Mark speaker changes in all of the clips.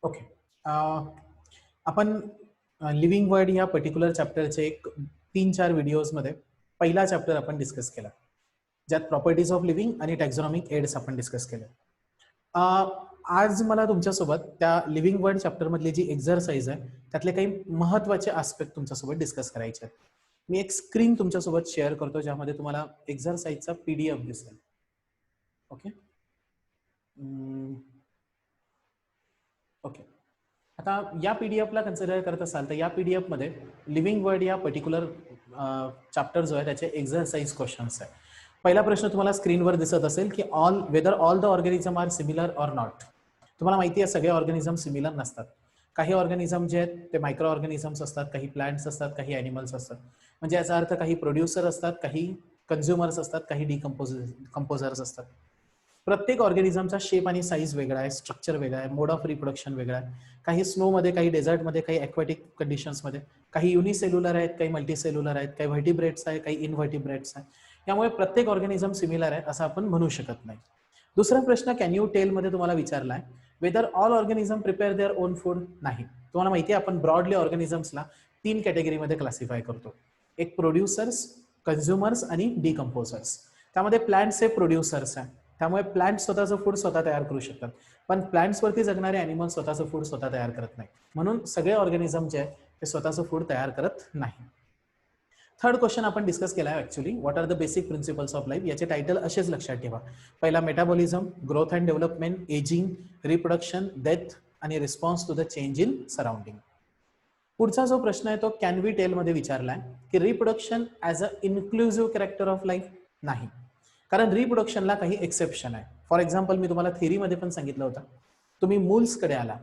Speaker 1: Okay. आपण living word या particular चॅप्टरचे एक 3-4 व्हिडिओजमध्ये पहिला चॅप्टर आपण डिस्कस केला, ज्यात प्रॉपर्टीज ऑफ लिव्हिंग आणि टॅक्झॉनॉमिक एड्स आपण डिस्कस केले. आज मला तुमच्यासोबत त्या लिव्हिंग वर्ड चॅप्टरमधली जी एक्झरसाइज आहे त्यातले काही महत्त्वाचे आस्पेक्ट तुमच्यासोबत डिस्कस करायचे आहेत. मी एक स्क्रीन तुमच्यासोबत शेअर करतो ज्यामध्ये तुम्हाला एक्झरसाइजचा PDF दिसेल. Okay okay. आता या PDFला कन्सिडर करत असाल तर या PDF मध्ये लिव्हिंग वर्ड या पर्टिक्युलर चॅप्टर जो आहे त्याचे एक्झरसाइज क्वेश्चन्स आहे. पहिला प्रश्न तुम्हाला स्क्रीनवर दिसत असेल की whether all the organism are similar or not. तुम्हाला माहिती आहे सगळे ऑर्गॅनिझम सिमिलर नसतात. काही ऑर्गॅनिझम जे आहेत ते मायक्रो ऑर्गॅनिझम्स असतात, काही प्लांट्स असतात, काही ॲनिमल्स असतात. म्हणजे याचा अर्थ काही प्रोड्युसर असतात, काही कन्झ्युमर्स असतात, काही कंपोजर्स असतात. प्रत्येक ऑर्गॅनिझमचा शेप आणि साईज वेगळा आहे, स्ट्रक्चर वेगळा आहे, मोड ऑफ रिप्रोडक्शन वेगळा आहे. काही स्नोमध्ये, काही डेझर्टमध्ये, काही ॲक्वॅटिक कंडिशन्समध्ये, काही युनिसेल्युलर आहेत, काही मल्टीसेल्युलर आहेत, काही व्हर्टिब्रेट्स आहे, काही इनव्हर्टिब्रेट्स आहे. त्यामुळे प्रत्येक ऑर्गॅनिझम सिमिलर आहे असं आपण म्हणू शकत नाही. दुसरा प्रश्न कॅन यू टेल मध्ये तुम्हाला विचारला आहे, whether all organism prepare their own food. नाही. तुम्हाला माहिती आहे आपण ब्रॉडली ऑर्गॅनिझम्सला 3 कॅटेगरीमध्ये क्लासिफाय करतो. एक प्रोड्युसर्स, कन्झ्युमर्स आणि डिकम्पोजर्स. त्यामध्ये प्लांट्स हे प्रोड्युसर्स आहे, त्यामुळे प्लांट स्वतःचं फूड स्वतः तयार करू शकतात. पण प्लांट्सवरती जगणारे ॲनिमल्स स्वतःचं फूड स्वतः तयार करत नाही. म्हणून सगळे ऑर्गॅनिझम जे आहे ते स्वतःचं फूड तयार करत नाही. थर्ड क्वेश्चन आपण डिस्कस केला आहे actually, what are the basic principles of life. याचे टायटल असेच लक्षात ठेवा. पहिला metabolism, growth and development, ageing, reproduction, death आणि response to the change in surrounding. पुढचा जो प्रश्न आहे तो कॅन वी टेल मध्ये विचारलाय की reproduction as a inclusive character of life. नाही, कारण रिप्रोडक्शनला काही एक्सेप्शन आहे. फॉर एक्झाम्पल मी तुम्हाला थेरीमध्ये पण सांगितलं होतं. तुम्ही मूल्सकडे आला,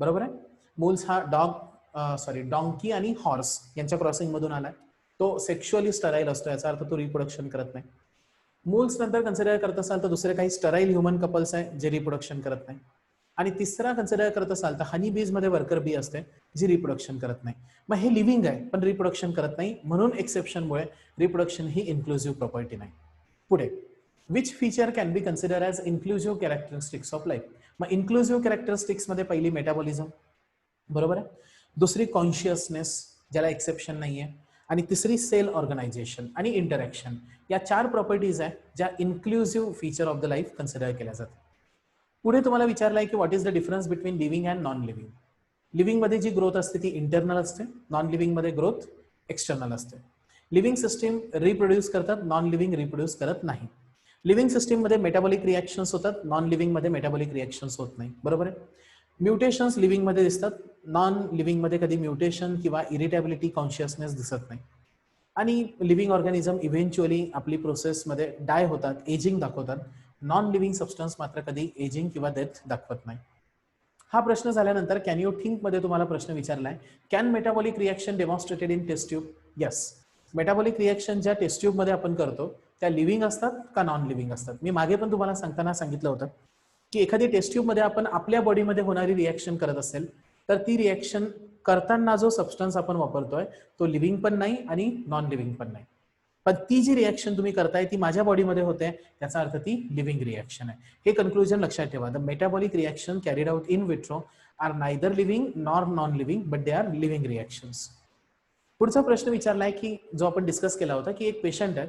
Speaker 1: बरोबर आहे. मूल्स हा डॉंकी आणि हॉर्स यांच्या क्रॉसिंग मधून आलाय. तो सेक्शुअली स्टराईल असतो, याचा अर्थ तो रिप्रोडक्शन करत नाही. मूल्स नंतर कन्सिडर करत असाल तर दुसरे काही स्टराईल ह्युमन कपल्स आहे जे रिप्रोडक्शन करत नाही. आणि तिसरा कन्सिडर करत असाल तर हनी बीज मध्ये वर्कर बी असते जी रिप्रोडक्शन करत नाही. मग हे लिव्हिंग आहे पण रिप्रोडक्शन करत नाही, म्हणून एक्सेप्शनमुळे रिप्रोडक्शन ही इन्क्लुझिव्ह प्रॉपर्टी नाही. पुढे, which feature can be consider as inclusive characteristics of life. मग इन्क्लुझिव्ह कॅरेक्टरिस्टिक्स मध्ये पहिली मेटाबॉलिझम, बरोबर आहे. दुसरी कॉन्शियसनेस, ज्याला एक्सेप्शन नाही आहे. आणि तिसरी सेल ऑर्गनायझेशन आणि इंटरॅक्शन. या 4 प्रॉपर्टीज आहे ज्या inclusive feature of the life consider केल्या जातात. पुढे तुम्हाला विचारलाय की what is the difference between living and non living. Living मध्ये जी ग्रोथ असते ती इंटरनल असते, नॉन लिव्हिंग मध्ये ग्रोथ एक्सटर्नल असते. लिव्हिंग सिस्टीम रिप्रोड्यूस करतात, नॉन लिव्हिंग रिप्रोड्यूस करत नाही. लिव्हिंग सिस्टीम मध्ये मेटाबॉलिक रिएक्शन्स होतात, नॉन लिव्हिंग मध्ये मेटाबॉलिक रिएक्शन्स होत नाही, बरोबर आहे. म्युटेशन्स लिव्हिंग मध्ये दिसतात, नॉन लिव्हिंग मध्ये कधी म्युटेशन किंवा इरिटेबिलिटी, कॉन्शियसनेस दिसत नाही. आणि लिव्हिंग ऑर्गॅनिझम इव्हेंच्युअली आपली प्रोसेसमध्ये डाय होतात, एजिंग दाखवतात. नॉन लिव्हिंग सबस्टन्स मात्र कधी एजिंग किंवा डेथ दाखवत नाही. हा प्रश्न झाल्यानंतर कॅन यू थिंक मध्ये तुम्हाला प्रश्न विचारलाय, can metabolic reaction demonstrated in test tube. Yes, metabolic reaction ज्या टेस्ट ट्यूब मध्ये आपण करतो त्या लिव्हिंग असतात का नॉन लिव्हिंग असतात. मी मागे पण तुम्हाला सांगताना सांगितलं होतं की एखादी टेस्ट ट्यूब मध्ये आपण आपल्या बॉडीमध्ये होणारी रिएक्शन करत असेल तर ती रिएक्शन करताना जो सबस्टन्स आपण वापरतोय तो लिव्हिंग पण नाही आणि नॉन लिव्हिंग पण नाही. पण ती जी रिएक्शन तुम्ही करताय ती माझ्या बॉडीमध्ये होते, त्याचा अर्थ ती लिव्हिंग रिएक्शन आहे. हे कन्क्लुजन लक्षात ठेवा. The metabolic reaction carried out in vitro are neither living nor non living but they are living reactions. पुढचा प्रश्न विचारलाय की जो आपण डिस्कस केला होता की एक पेशंट आहे,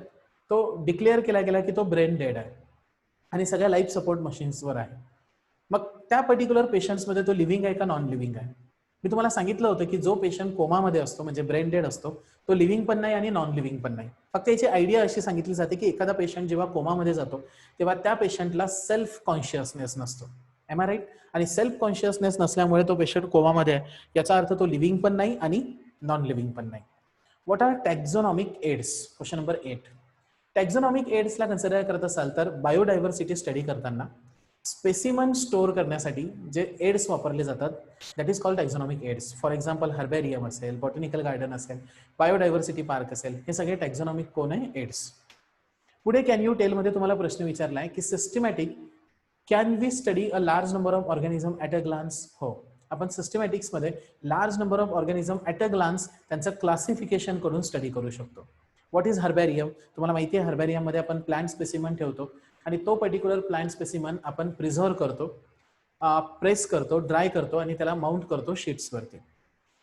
Speaker 1: तो डिक्लेअर केला गेला की तो ब्रेन डेड आहे आणि सगळ्या लाईफ सपोर्ट मशीन्सवर आहे. मग त्या पर्टिक्युलर पेशंट्समध्ये तो लिव्हिंग आहे का नॉन लिव्हिंग आहे. मी तुम्हाला सांगितलं होतं की जो पेशंट कोमामध्ये असतो म्हणजे ब्रेन डेड असतो तो लिव्हिंग पण नाही आणि नॉन लिव्हिंग पण नाही. फक्त याची आयडिया अशी सांगितली जाते की एखादा पेशंट जेव्हा कोमामध्ये जातो तेव्हा त्या पेशंटला सेल्फ कॉन्शियसनेस नसतो. Am I right. आणि सेल्फ कॉन्शियसनेस नसल्यामुळे तो पेशंट कोमामध्ये आहे, याचा अर्थ तो लिव्हिंग पण नाही आणि नॉन लिव्हिंग पण नाही. What are taxonomic aids. Question number 8. Taxonomic एड्सला कन्सिडर करत असाल तर बायोडायव्हर्सिटी स्टडी करताना स्पेसिमन स्टोअर करण्यासाठी जे एड्स वापरले जातात that is called taxonomic aids. For example herbarium असेल, बॉटनिकल गार्डन असेल, बायोडायव्हर्सिटी पार्क असेल, हे सगळे टॅक्झॉनॉमिक कोण आहे, एड्स. पुढे कॅन यू टेल मध्ये तुम्हाला प्रश्न विचारलाय की systematic can we study a large number of organism at a glance. हो, आपण सिस्टमॅटिक्समध्ये large number of organism at a glance त्यांचं क्लासिफिकेशन करून स्टडी करू शकतो. What is herbarium. तुम्हाला माहिती आहे हर्बॅरियममध्ये आपण प्लांट स्पेसिमन ठेवतो आणि तो पर्टिक्युलर प्लांट स्पेसिमन आपण प्रिझर्व्ह करतो प्रेस करतो, ड्राय करतो आणि त्याला माउंट करतो शीट्सवरती.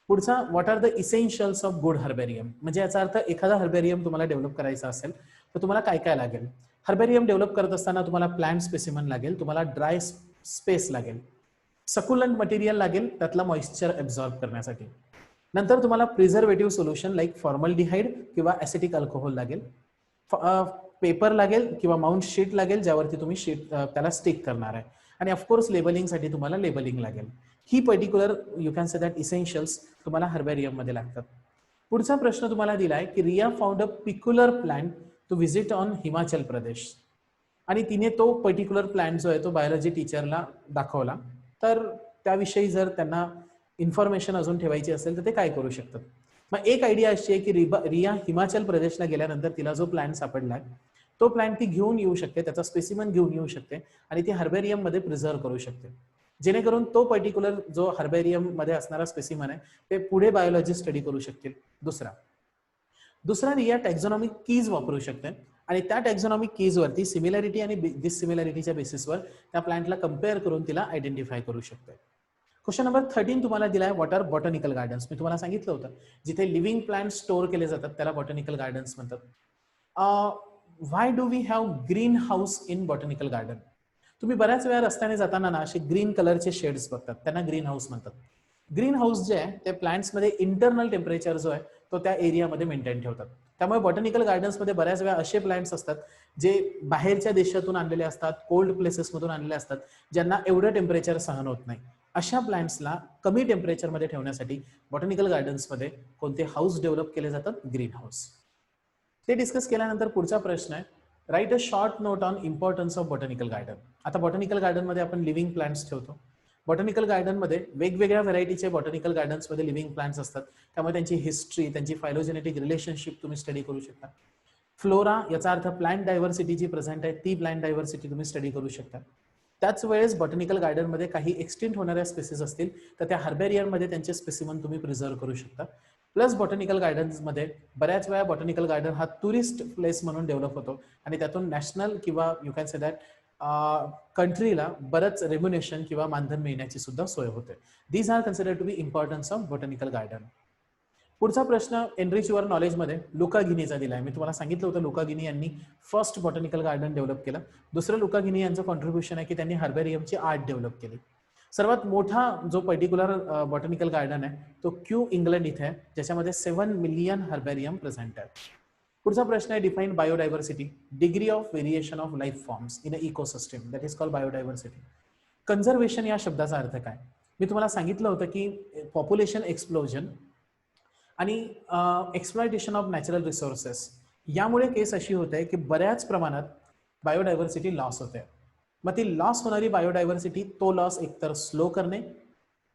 Speaker 1: पुढचा, what are the essentials of good herbarium, म्हणजे याचा अर्थ एखादा हर्बेरियम तुम्हाला डेव्हलप करायचा असेल तर तुम्हाला काय काय लागेल. हर्बेरियम डेव्हलप करत असताना तुम्हाला प्लांट स्पेसिमन लागेल, तुम्हाला ड्राय स्पेस लागेल, सकुलंट मटेरियल लागेल त्यातला मॉइश्चर ऍब्झॉर्ब करण्यासाठी. नंतर तुम्हाला प्रिझर्वेटिव्ह सोल्युशन लाईक फॉर्मल्डिहाइड किंवा ॲसिटिक अल्कोहोल लागेल, पेपर लागेल किंवा माउंट शीट लागेल ज्यावरती तुम्ही शीट त्याला स्टिक करणार आहे, आणि ऑफकोर्स लेबलिंगसाठी तुम्हाला लेबलिंग लागेल. ही particular you can say that essentials तुम्हाला हर्बेरियम मध्ये लागतात. पुढचा प्रश्न तुम्हाला दिलाय की Riya found a peculiar plant to visit on Himachal Pradesh, आणि तिने तो पर्टिक्युलर प्लांट जो आहे तो बायोलॉजी टीचरला दाखवला. तर त्याविषयी जर त्यांना इन्फॉर्मेशन अजून ठेवायची असेल तर ते काय करू शकतात. मग एक आयडिया अशी आहे की रिया हिमाचल प्रदेशला गेल्यानंतर तिला जो प्लांट सापडलाय तो प्लांट ती घेऊन येऊ शकते, त्याचा स्पेसिमन घेऊन येऊ शकते आणि ती हर्बेरियम मध्ये प्रिझर्व करू शकते, जेणेकरून तो पर्टिक्युलर जो हर्बेरियम मध्ये असणारा स्पेसिमन आहे ते पुढे बायोलॉजी स्टडी करू शकतील. दुसरा रिया टॅक्झॉनॉमिक कीज वापरू शकते आणि त्या टॅक्झॉनॉमिक कीज वरती सिमिलॅरिटी आणि डिससिमिलॅरिटीच्या बेसिसवर त्या प्लांटला कम्पेअर करून तिला आयडेंटिफाय करू शकते. क्वेश्चन नंबर 13 तुम्हाला दिलाय, व्हॉट आर बॉटनिकल गार्डन्स. मी तुम्हाला सांगितलं होतं जिथे लिव्हिंग प्लांट स्टोअर केले जातात त्याला बॉटनिकल गार्डन्स म्हणतात. Why do we have greenhouse in botanical garden. तुम्ही बऱ्याच वेळा रस्त्याने जाताना ना असे ग्रीन कलरचे शेड्स बघतात, त्यांना ग्रीन हाऊस म्हणतात. ग्रीन हाऊस जे आहे ते प्लांट्समध्ये इंटरनल टेम्परेचर जो आहे तो त्या एरियामध्ये मेंटेन ठेवतात. त्यामुळे बॉटनिकल गार्डन्समध्ये बऱ्याच वेळा असे प्लांट्स असतात जे बाहेरच्या देशातून आणलेले असतात, कोल्ड प्लेसेसमधून आणलेले असतात, ज्यांना एवढं टेम्परेचर सहन होत नाही. अशा प्लांट्सला कमी टेम्परेचरमध्ये ठेवण्यासाठी बॉटनिकल गार्डन्समध्ये कोणते हाऊस डेव्हलप केले जातात, ग्रीन हाऊस. ते डिस्कस केल्यानंतर पुढचा प्रश्न आहे, write a short note on importance of botanical garden. आता बॉटनिकल गार्डनमध्ये आपण लिव्हिंग प्लांट्स ठेवतो. बॉटनिकल गार्डनमध्ये वेगवेगळ्या व्हरायटीचे बॉटनिकल गार्डन्समध्ये लिव्हिंग प्लांट्स असतात, त्यामुळे त्यांची हिस्ट्री, त्यांची फायलोजेनेटिक रिलेशनशिप तुम्ही स्टडी करू शकता. फ्लोरा याचा अर्थ प्लांट डायव्हर्सिटी जी प्रेझेंट आहे ती प्लांट डायव्हर्सिटी तुम्ही स्टडी करू शकता. त्याच वेळेस बॉटनिकल गार्डनमध्ये काही एक्सटिंक्ट होणाऱ्या स्पेसीस असतील तर त्या हर्बेरियममध्ये त्यांचे स्पेसिमन तुम्ही प्रिझर्व करू शकता. प्लस बॉटनिकल गार्डन्समध्ये बऱ्याच वेळा बॉटनिकल गार्डन हा टुरिस्ट प्लेस म्हणून डेव्हलप होतो आणि त्यातून नॅशनल किंवा यू कॅन से दॅट कंट्रीला बरंच रेम्युनेशन किंवा मानधन मिळण्याची सुद्धा सोय होते. These are considered to be importance of botanical garden. पुढचा प्रश्न एनरिच युअर नॉलेजमध्ये लुका गिनीचा दिलाय. मी तुम्हाला सांगितलं होतं लुका गिनी यांनी फर्स्ट बॉटनिकल गार्डन डेव्हलप केलं. दुसरं लुका गिनी यांचं कॉन्ट्रीब्युशन आहे की त्यांनी हर्बेरियमची आर्ट डेव्हलप केली. सर्वात मोठा जो पर्टिक्युलर बॉटनिकल गार्डन आहे तो क्यू इंग्लंड इथे आहे, ज्याच्यामध्ये 7 मिलियन हर्बेरियम प्रेझेंट आहे. पुढचा प्रश्न आहे, define biodiversity, degree of variation of life forms in a ecosystem that is called biodiversity. Conservation या शब्दाचा अर्थ काय. मी तुम्हाला सांगितलं होतं की पॉप्युलेशन एक्सप्लोजन आणि एक्सप्लॉयटेशन ऑफ नॅचरल रिसोर्सेस यामुळे केस अशी होते की बऱ्याच प्रमाणात बायोडायव्हर्सिटी लॉस होते. मग ती लॉस होणारी बायोडायव्हर्सिटी, तो लॉस एकतर स्लो करणे,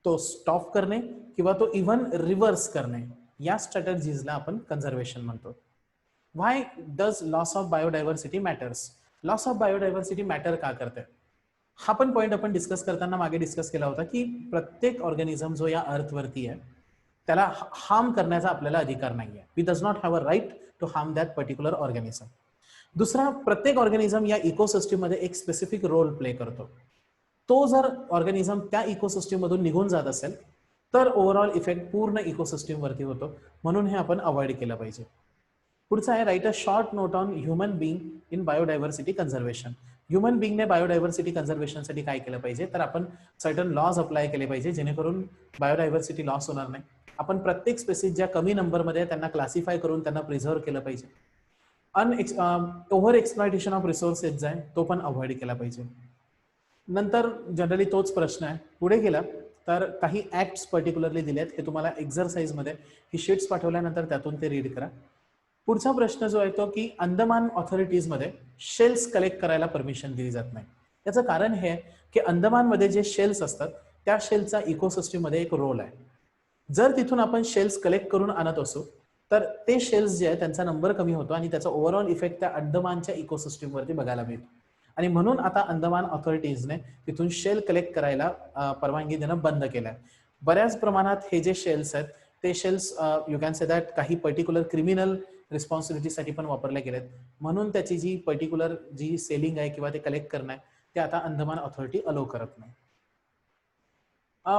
Speaker 1: तो स्टॉप करणे किंवा तो इव्हन रिव्हर्स करणे, या स्ट्रॅटर्जीजला आपण कन्झर्वेशन म्हणतो. Why does loss of biodiversity matters. Loss of biodiversity matter का करते, हा पण पॉईंट आपण डिस्कस करताना मागे डिस्कस केला होता की प्रत्येक ऑर्गॅनिझम जो या अर्थवरती आहे त्याला हार्म करण्याचा आपल्याला अधिकार नाहीये. We does not have a right to harm that particular organism. दुसरा, प्रत्येक ऑर्गॅनिझम या इकोसिस्टम मध्ये एक स्पेसिफिक रोल प्ले करतो. तो जर ऑर्गॅनिझम त्या इकोसिस्टम मधून निघून जात असेल तर ओव्हरऑल इफेक्ट पूर्ण इकोसिस्टम वरती होतो, म्हणून हे आपण अवॉइड केलं पाहिजे. पुढचा आहे, write a short note on human being in biodiversity conservation. Human बिंगने बायोडायव्हर्सिटी कन्झर्वेशनसाठी काय केलं पाहिजे, तर आपण सर्टन लॉज अप्लाय केले पाहिजे जेणेकरून बायोडायव्हर्सिटी लॉस होणार नाही. आपण प्रत्येक स्पेसीज ज्या कमी नंबरमध्ये त्यांना क्लासिफाय करून त्यांना प्रिझर्व्ह केलं पाहिजे. ओव्हर एक्सप्लॉयटेशन ऑफ रिसोर्सेस जो आहे तो पण अवॉइड केला पाहिजे. नंतर जनरली तोच प्रश्न आहे, पुढे गेला तर काही ऍक्ट्स पर्टिक्युलरली दिलेत, हे तुम्हाला एक्झरसाइजमध्ये ही शीट्स पाठवल्यानंतर त्यातून ते रीड करा. पुढचा प्रश्न जो आहे तो की अंदमान ऑथॉरिटीजमध्ये शेल्स कलेक्ट करायला परमिशन दिली जात नाही. याचं कारण हे आहे की अंदमानमध्ये जे शेल्स असतात त्या शेल्सचा इकोसिस्टममध्ये एक रोल आहे. जर तिथून आपण शेल्स कलेक्ट करून आणत असू तर ते शेल्स जे आहे त्यांचा नंबर कमी होतो आणि त्याचा ओव्हरऑल इफेक्ट त्या अंदमानच्या इकोसिस्टमवरती बघायला मिळतो. आणि म्हणून आता अंदमान ऑथॉरिटीजने तिथून शेल कलेक्ट करायला परवानगी देणं बंद केलं आहे. बऱ्याच प्रमाणात हे जे शेल्स आहेत ते shells you can say that काही पर्टिक्युलर क्रिमिनल रिस्पॉन्सिबिलिटीसाठी पण वापरले गेलेत, म्हणून त्याची जी पर्टिक्युलर जी सेलिंग आहे किंवा ते कलेक्ट करणं आहे ते आता अंदमान ऑथॉरिटी अलो करत नाही.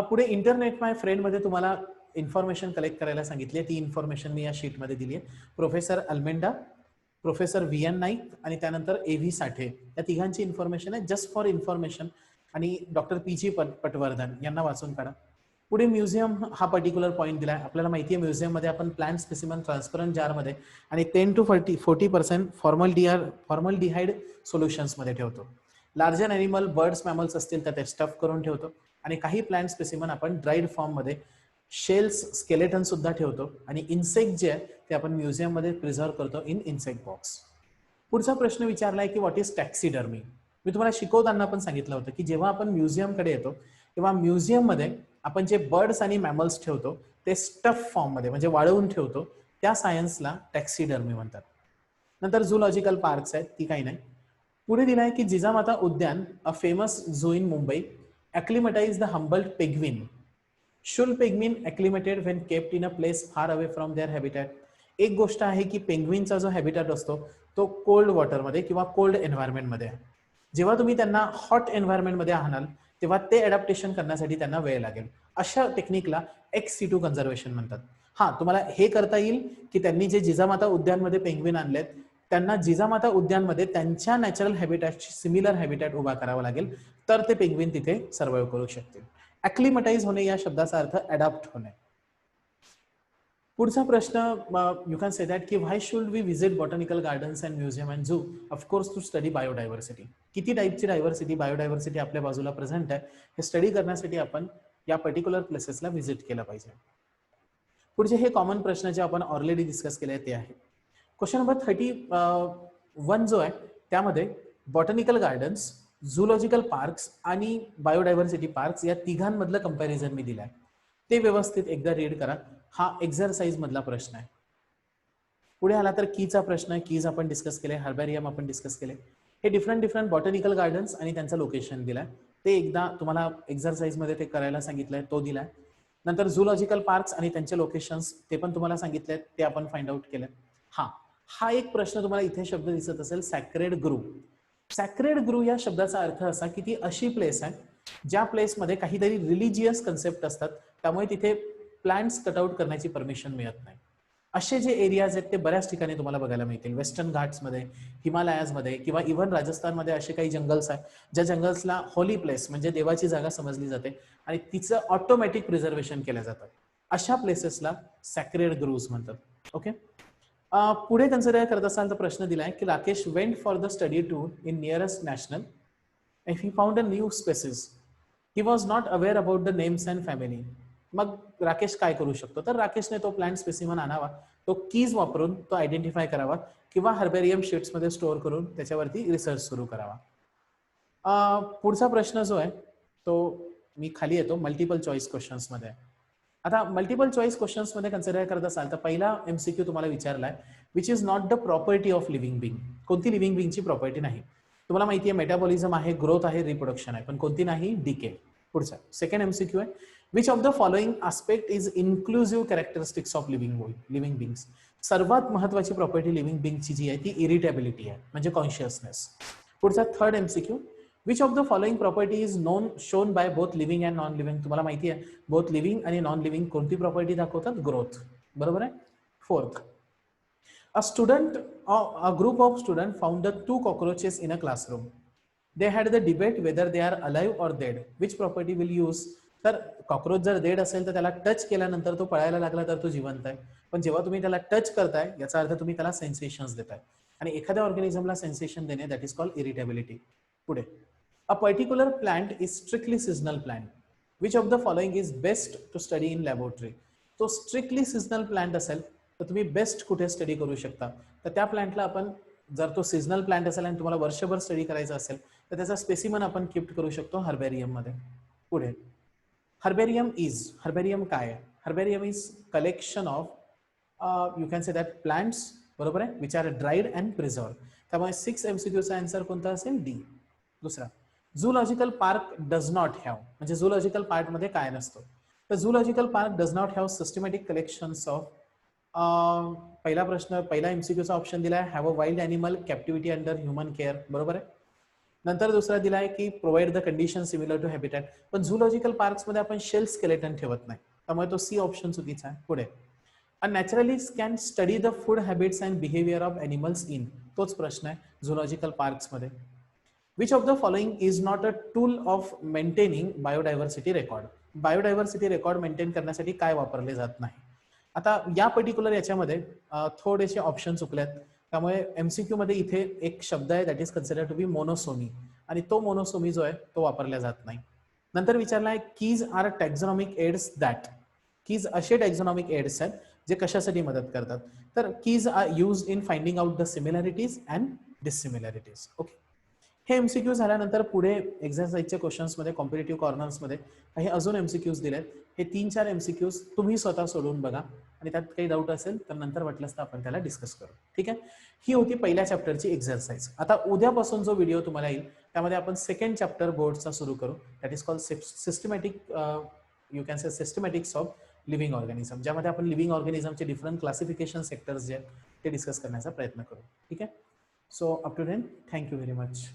Speaker 1: पुढे इंटरनेट माय फ्रेंड मध्ये तुम्हाला इन्फॉर्मेशन कलेक्ट करायला सांगितली आहे. ती इन्फॉर्मेशन मी या शीटमध्ये दिली आहे. Professor Almeida, professor V N Naik आणि त्यानंतर ए व्ही साठे या तिघांची इन्फॉर्मेशन आहे जस्ट फॉर इन्फॉर्मेशन. आणि डॉक्टर पी जी पटवर्धन यांना वाचून काढा. पुढे म्युझियम हा पर्टिक्युलर पॉईंट दिलाय. आपल्याला माहिती आहे म्युझियममध्ये आपण प्लांट स्पेसिमन ट्रान्सपरंट जारमध्ये आणि 10 to 40% फॉर्मलडिहाइड सोल्युशन्समध्ये ठेवतो. लार्जर ॲनिमल बर्ड्स मॅमल्स असतील तर ते स्टफ करून ठेवतो. आणि काही प्लांट स्पेसिमन आपण ड्राईड फॉर्ममध्ये शेल्स स्केलेटन सुद्धा ठेवतो. आणि इन्सेक्ट जे आहे ते आपण म्युझियममध्ये प्रिझर्व करतो इन इन्सेक्ट बॉक्स. पुढचा प्रश्न विचारलाय की व्हॉट इज टॅक्सिडर्मी. मी तुम्हाला शिकवताना पण सांगितलं होतं की जेव्हा आपण म्युझियमकडे येतो तेव्हा म्युझियममध्ये आपण जे बर्ड्स आणि मॅमल्स ठेवतो ते स्टफ फॉर्ममध्ये म्हणजे वाळवून ठेवतो, त्या सायन्सला टॅक्सिडर्मी म्हणतात. नंतर झूलॉजिकल पार्क्स आहेत, ती काही नाही. पुढे दिलाय की Jijamata Udyan, a famous zoo in Mumbai, acclimatize the humble penguin. Should penguin acclimated when kept in a place far away from their habitat? एक गोष्ट आहे की पेंग्विनचा जो हॅबिटॅट असतो तो कोल्ड वॉटरमध्ये किंवा कोल्ड एन्व्हायरमेंटमध्ये आहे. जेव्हा तुम्ही त्यांना हॉट एन्व्हायरमेंटमध्ये आणाल तेव्हा ते अडॅप्टेशन करण्यासाठी त्यांना वेळ लागेल. अशा टेक्निकला एक्स-सिटू कन्झर्वेशन म्हणतात. हा, तुम्हाला हे करता येईल की त्यांनी जे जिजामाता उद्यानमध्ये पेंग्विन आणलेत त्यांना जिजामाता उद्यानमध्ये त्यांच्या नॅचरल हॅबिटॅटची सिमिलर हॅबिटॅट उभा करावा लागेल, तर ते पेंग्विन तिथे सर्व्हाइव्ह करू शकतील. ॲक्लिमटाईज होणे या शब्दाचा अर्थ अडॅप्ट होणे. पुढचा प्रश्न, यू कॅन से दॅट की why should we visit botanical gardens and museum and zoo? Of course to study biodiversity. किती टाईपची डायव्हर्सिटी, बायोडायव्हर्सिटी आपल्या बाजूला प्रेझेंट आहे हे स्टडी करण्यासाठी आपण या पर्टिक्युलर प्लेसेसला व्हिजिट केलं पाहिजे. पुढचे हे कॉमन प्रश्न जे आपण ऑलरेडी डिस्कस केले ते आहे. क्वेश्चन नंबर 31 जो आहे त्यामध्ये बॉटनिकल गार्डन्स, झूलॉजिकल पार्क्स आणि बायोडायव्हर्सिटी पार्क्स या तिघांमधलं कंपॅरिझन मी दिलाय. ते व्यवस्थित एकदा रीड करा. हा एक्झरसाइज मधला प्रश्न आहे. पुढे आला तर कीचा प्रश्न आहे. कीज आपण डिस्कस केले, हर्बॅरियम आपण डिस्कस केले. हे डिफरंट बॉटनिकल गार्डन्स आणि त्यांचं लोकेशन दिलंय, ते एकदा तुम्हाला एक्झरसाइज मध्ये ते करायला सांगितलंय, तो दिलाय. नंतर झूलॉजिकल पार्क्स आणि त्यांचे लोकेशन्स ते पण तुम्हाला सांगितले, ते आपण फाइंड आउट केलं. हा एक प्रश्न तुम्हाला इथे शब्द दिसत असेल, सॅक्रेड ग्रू. सॅक्रेड ग्रू या शब्दाचा अर्थ असा की ती अशी प्लेस आहे ज्या प्लेसमध्ये काहीतरी रिलिजियस कन्सेप्ट असतात, त्यामुळे तिथे प्लांट्स कटआउट करण्याची परमिशन मिळत नाही. असे जे एरियाज आहेत ते बऱ्याच ठिकाणी तुम्हाला बघायला मिळतील. वेस्टर्न घाट्समध्ये, हिमालयाजमध्ये किंवा इव्हन राजस्थानमध्ये असे काही जंगल्स आहेत ज्या जंगल्सला होली प्लेस म्हणजे देवाची जागा समजली जाते आणि तिचं ऑटोमॅटिक प्रिझर्वेशन केलं जातं. अशा प्लेसेसला सॅक्रेड ग्रूव्ज म्हणतात. ओके. पुढे कन्सिडर करत असाल तर प्रश्न दिलाय की Rakesh went for the study tour in nearest national if he found a new species. He was not aware about the names and family. मग राकेश काय करू शकतो? तर राकेशने तो प्लांट स्पेसिमन आणावा, तो कीज वापरून तो आयडेंटिफाय करावा किंवा हर्बेरियम शीट्समध्ये स्टोअर करून त्याच्यावरती रिसर्च सुरू करावा. पुढचा प्रश्न जो आहे तो मी खाली येतो, मल्टिपल चॉईस क्वेश्चन्समध्ये. आता मल्टिपल चॉईस क्वेश्चन्समध्ये कन्सिडर करत असाल तर पहिला एमसीक्यू तुम्हाला विचारलाय, which is not the property of living being. कोणती लिव्हिंग बिंगची प्रॉपर्टी नाही? तुम्हाला माहिती आहे मेटाबॉलिझम आहे, ग्रोथ आहे, रिप्रोडक्शन आहे, पण कोणती नाही? डिके. पुढचा सेकंड एमसीक्यू आहे, which of the following aspect is inclusive characteristics of living बिंग्स. सर्वात महत्वाची प्रॉपर्टी लिव्हिंग बिंगची जी आहे ती इरिटेबिलिटी आहे, म्हणजे कॉन्शियसनेस. पुढचा third MCQ, which of the following property is non shown by both living and non living. तुम्हाला माहिती आहे बोथ लिव्हिंग आणि नॉन लिव्हिंग कोणती प्रॉपर्टी दाखवतात? ग्रोथ. बरोबर आहे. Fourth, a group of students found the two cockroaches in a classroom. They had the debate whether they are alive or dead. Which property will use? तर cockroach जर dead असेल तर त्याला touch केल्यानंतर तो पळायला लागला तर तो जिवंत आहे, पण जेव्हा तुम्ही त्याला टच करताय याचा अर्थ तुम्ही त्याला सेन्सेशन्स देताय, आणि एखाद्या ऑर्गॅनिझमला सेन्सेशन देणे दॅट इज कॉल्ड इरिटेबिलिटी. पुढे, a particular plant is strictly seasonal plant. Which of the following is best to study in laboratory. तो स्ट्रिक्टली सीजनल प्लांट असेल तर तुम्ही बेस्ट कुठे स्टडी करू शकता? तर त्या प्लांटला आपण, जर तो सीजनल प्लांट असेल आणि तुम्हाला वर्षभर स्टडी करायचा असेल तर त्याचा स्पेसिमन आपण कीप करू शकतो हर्बेरियम मध्ये. पुढे, हर्बेरियम काय आहे? Herbarium is collection of you can say that plants, बरोबर आहे, which are dried and preserve. त्यामुळे 6 MCQचा आन्सर कोणता असेल? डी. दुसरा, zoological park does not have, म्हणजे झूलॉजिकल पार्क मध्ये काय नसतो? तर zoological park does not have systematic collections of. पहिला प्रश्न, पहिला MCQचा ऑप्शन दिला आहे, have a wild animal captivity under human care. बरोबर आहे. नंतर दुसरा दिला आहे की provide the condition similar to habitat, पण झूलॉजिकल पार्क्समध्ये आपण शेल स्केलेटन ठेवत नाही, त्यामुळे तो सी ऑप्शन चुकीचा आहे. पुढे a naturalist can study the food habits and behaviour of animals in, तोच प्रश्न आहे झूलॉजिकल पार्क्समध्ये. Which of the following is not a tool of maintaining biodiversity record, biodiversity record maintain करण्यासाठी काय वापरले जात नाही. आता या पर्टिक्युलर याच्यामध्ये थोडेसे ऑप्शन चुकलेत, त्यामुळे एमसीक्यू मध्ये इथे एक शब्द आहे that is consider to be monosomy, आणि तो मोनोसोमी जो आहे तो वापरला जात नाही. नंतर विचारला आहे keys are taxonomic aids that, keys असे टॅक्झॉनॉमिक एड्स आहेत जे कशासाठी मदत करतात, तर keys are use in finding out the similarities and dissimilarities. Okay, हे एमसीक्यू झाल्यानंतर पुढे एक्झरसाइजच्या क्वेश्चन्समध्ये कॉम्पिटेटिव्ह कॉर्नर्समध्ये काही अजून एमसीक्यूज दिलेत. हे 3-4 एमसीक्यूज तुम्ही स्वतः सोडवून बघा, आणि त्यात काही डाऊट असेल तर नंतर वाटलंच तर आपण त्याला डिस्कस करू. ठीक आहे, ही होती पहिल्या चॅप्टरची एक्झरसाइज. आता उद्यापासून जो व्हिडिओ तुम्हाला येईल त्यामध्ये आपण सेकंड चॅप्टर बोर्डचा सुरू करू, that is called systematic, you can say systematics of living organism, ज्यामध्ये आपण लिव्हिंग ऑर्गॅनिझमचे डिफरंट क्लासिफिकेशन सेक्टर्स जे आहेत ते डिस्कस करण्याचा प्रयत्न करू. ठीक आहे, so up to then, thank you very much.